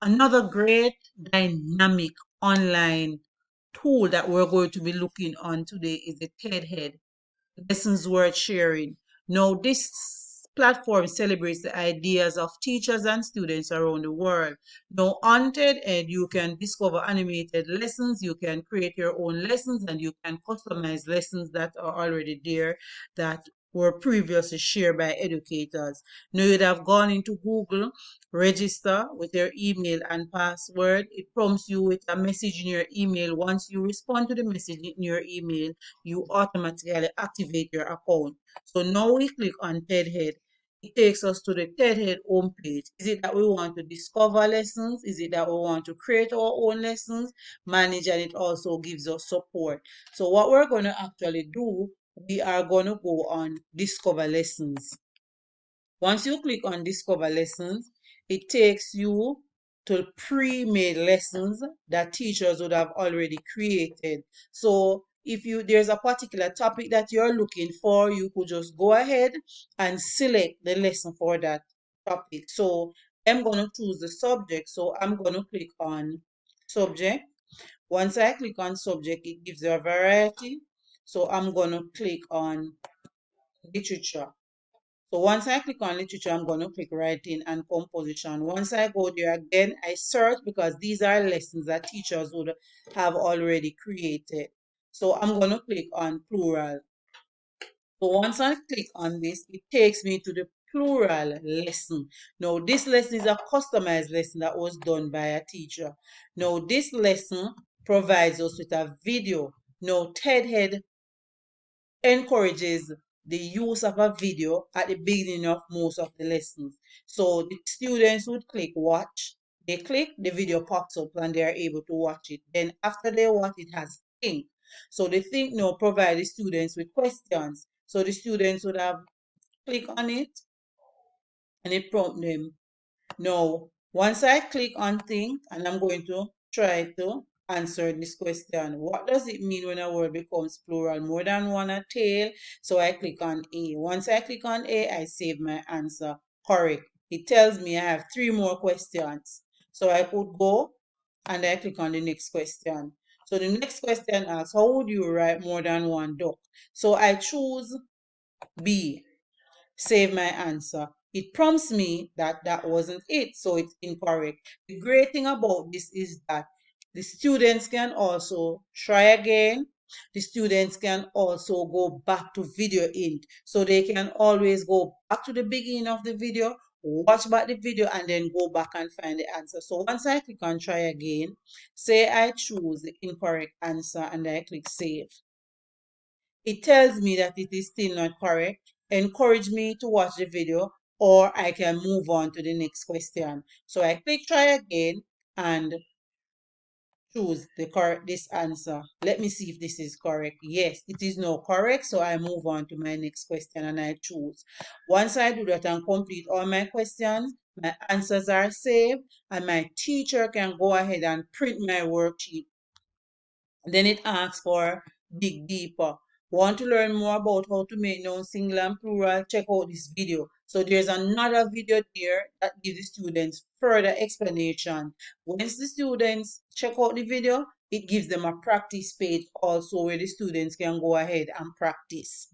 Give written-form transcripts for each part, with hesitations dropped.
Another great dynamic online tool that we're going to be looking on today is the TED Lessons Worth Sharing. Now, this platform celebrates the ideas of teachers and students around the world. Now, on TED Ed, you can discover animated lessons, you can create your own lessons, and you can customize lessons that are already there that were previously shared by educators. Now, you'd have gone into Google, register with your email and password. It prompts you with a message in your email. Once you respond to the message in your email, you automatically activate your account. So now we click on TED. It takes us to the TED homepage. Is it that we want to discover lessons? Is it that we want to create our own lessons, manage, and it also gives us support? So what we're going to actually do, we are going to go on Discover Lessons. Once you click on Discover Lessons, it takes you to pre-made lessons that teachers would have already created. So if there's a particular topic that you're looking for, you could just go ahead and select the lesson for that topic. So I'm going to choose the subject. So I'm going to click on subject. Once I click on subject, it gives you a variety. So I'm going to click on literature. So once I click on literature, I'm going to click writing and composition. Once I go there again, I search because these are lessons that teachers would have already created. So I'm going to click on plural. So once I click on this, it takes me to the plural lesson. Now this lesson is a customized lesson that was done by a teacher. Now this lesson provides us with a video. Now TED encourages the use of a video at the beginning of most of the lessons. So the students would click watch. They click, the video pops up and they are able to watch it. Then after they watch, it has think. So the think now provide the students with questions. So the students would have click on it and it prompt them. Now, once I click on think, and I'm going to try to answer this question. What does it mean when a word becomes plural? More than one a tail. So I click on A. Once I click on A, I save my answer. Correct. It tells me I have 3 more questions. So I could go and I click on the next question. So the next question asks, how would you write more than one duck? So I choose B. Save my answer. It prompts me that that wasn't it, so it's incorrect. The great thing about this is that the students can also try again. The students can also go back to video int. So they can always go back to the beginning of the video, watch back the video, and then go back and find the answer. So once I click on try again, say I choose the incorrect answer and I click save. It tells me that it is still not correct, encourage me to watch the video, or I can move on to the next question. So I click try again and choose the correct this answer. Let me see if this is correct. Yes, it is now correct. So I move on to my next question and I choose. Once I do that and complete all my questions, my answers are saved and my teacher can go ahead and print my worksheet. Then it asks for dig deeper. Want to learn more about how to make noun singular and plural? Check out this video. So there's another video there that gives the students further explanation. Once the students check out the video, it gives them a practice page also where the students can go ahead and practice.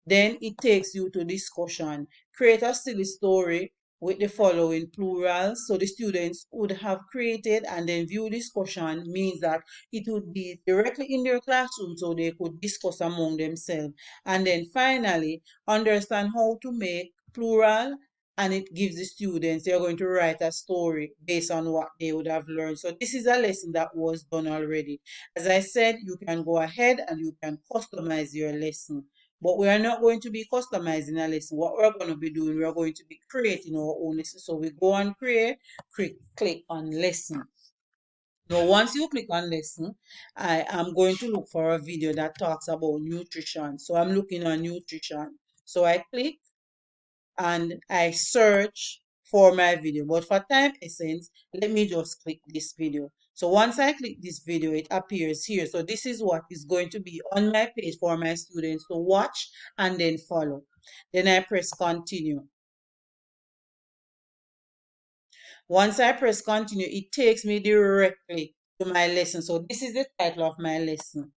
Then it takes you to discussion. Create a silly story with the following plurals. So the students would have created and then view discussion means that it would be directly in their classroom so they could discuss among themselves. And then finally, understand how to make plural and it gives the students, they're going to write a story based on what they would have learned. So this is a lesson that was done already. As I said, you can go ahead and you can customize your lesson. But we are not going to be customizing a lesson. What we're going to be doing, we're going to be creating our own lesson. So we go on create, click on lesson. Now, once you click on lesson, I am going to look for a video that talks about nutrition. So I'm looking on nutrition. So I click and I search for my video. But for time essence, let me just click this video. So once I click this video, it appears here. So this is what is going to be on my page for my students to watch and then follow. Then I press continue. Once I press continue, it takes me directly to my lesson. So this is the title of my lesson,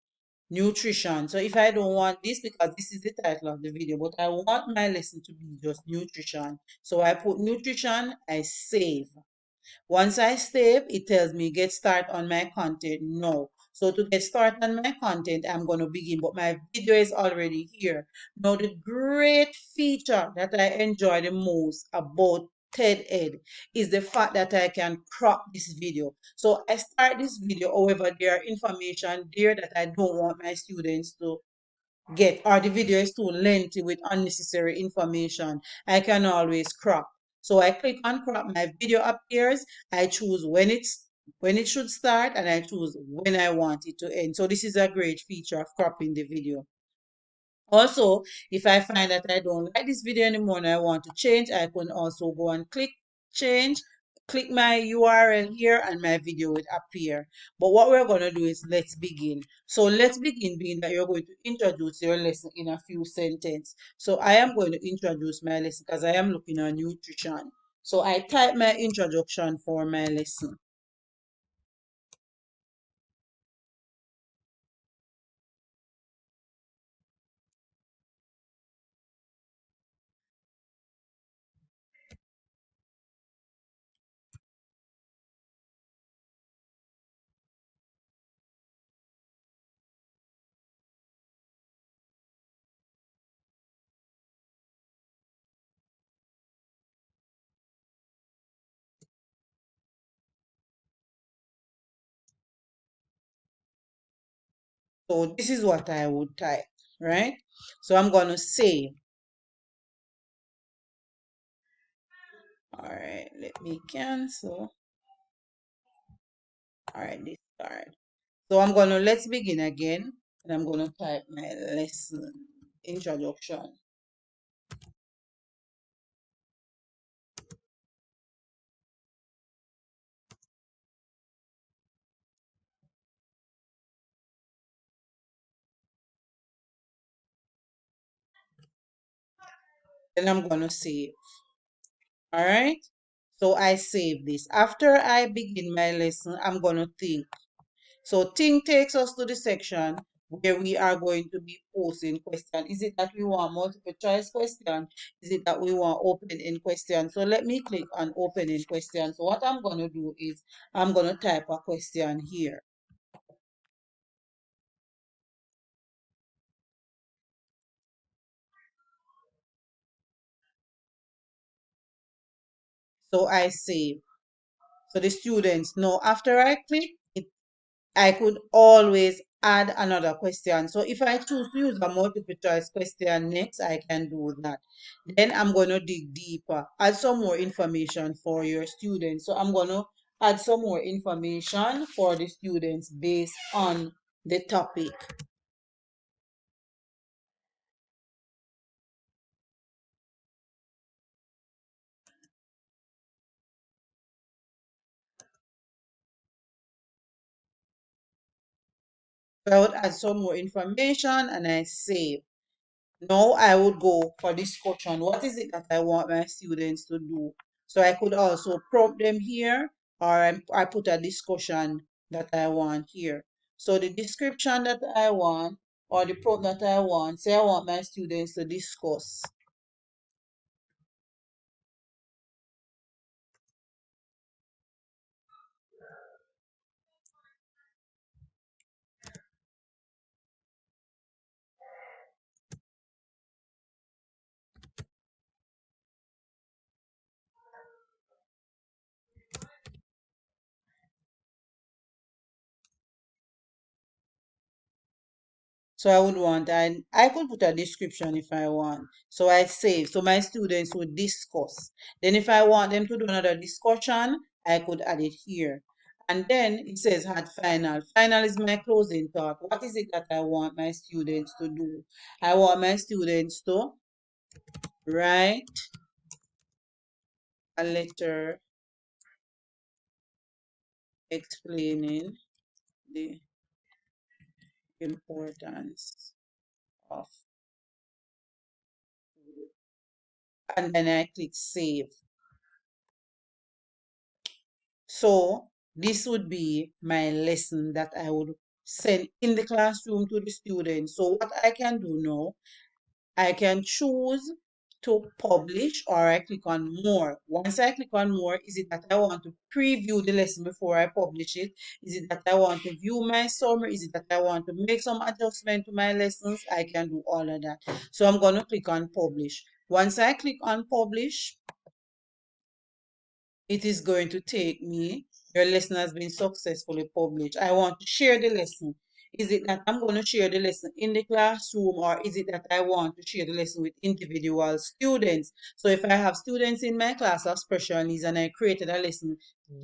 nutrition. So if I don't want this, because this is the title of the video, but I want my lesson to be just nutrition. So I put nutrition, I save. Once I save, it tells me get start on my content now. So to get started on my content, I'm going to begin, but my video is already here. Now, the great feature that I enjoy the most about TED Ed is the fact that I can crop this video. So I start this video, however, there are information there that I don't want my students to get, or the video is too lengthy with unnecessary information, I can always crop. So I click on crop, my video appears, I choose when it should start, and I choose when I want it to end. So this is a great feature of cropping the video. Also, if I find that I don't like this video anymore and I want to change, I can also go and click change, click my URL here, and my video will appear. But what we're going to do is let's begin. So let's begin being that you're going to introduce your lesson in a few sentences. So I am going to introduce my lesson because I am looking at nutrition. So I type my introduction for my lesson. So this is what I would type, right? So I'm going to save. All right, let me cancel. All right, this card. So I'm going to, let's begin again. And I'm going to type my lesson introduction. Then I'm going to save. All right. So I save this. After I begin my lesson, I'm going to think. So think takes us to the section where we are going to be posing question. Is it that we want multiple choice question? Is it that we want open-end question? So let me click on open-end question. So what I'm going to do is I'm going to type a question here. So I save. So the students know after I click it, I could always add another question. So if I choose to use a multiple choice question next, I can do that. Then I'm going to dig deeper, add some more information for your students. So I'm going to add some more information for the students based on the topic. So I would add some more information and I save. Now I would go for discussion. What is it that I want my students to do? So I could also prompt them here, or I put a discussion that I want here. So the description that I want, or the prompt that I want, say I want my students to discuss. So I would want, and I could put a description if I want. So I save. So my students would discuss. Then if I want them to do another discussion, I could add it here. And then it says had final. Final is my closing thought. What is it that I want my students to do? I want my students to write a letter explaining the importance of, and then I click save. So this would be my lesson that I would send in the classroom to the students. So what I can do now, I can choose to publish, or I click on more. Once I click on more, is it that I want to preview the lesson before I publish it? Is it that I want to view my summary? Is it that I want to make some adjustment to my lessons? I can do all of that. So I'm going to click on publish. Once I click on publish, it is going to take me. Your lesson has been successfully published. I want to share the lesson. Is it that I'm going to share the lesson in the classroom, or is it that I want to share the lesson with individual students? So if I have students in my class of special needs and I created a lesson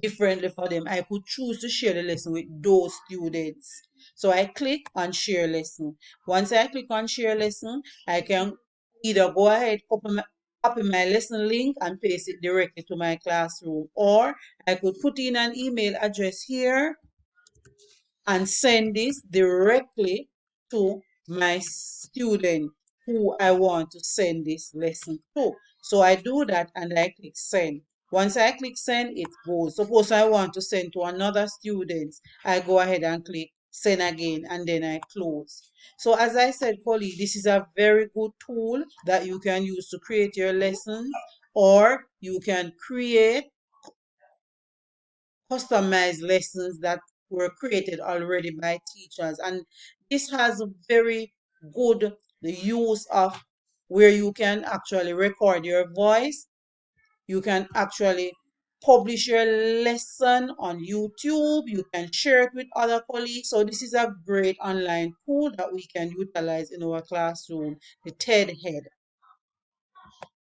differently for them, I could choose to share the lesson with those students. So I click on share lesson. Once I click on share lesson, I can either go ahead, copy my lesson link and paste it directly to my classroom, or I could put in an email address here and send this directly to my student who I want to send this lesson to. So I do that and I click send. Once I click send, it goes. Suppose I want to send to another student, I go ahead and click send again and then I close. So as I said, colleague, this is a very good tool that you can use to create your lessons, or you can create customized lessons that were created already by teachers. And this has a very good the use of where you can actually record your voice. You can actually publish your lesson on YouTube. You can share it with other colleagues. So this is a great online tool that we can utilize in our classroom, the TED Head.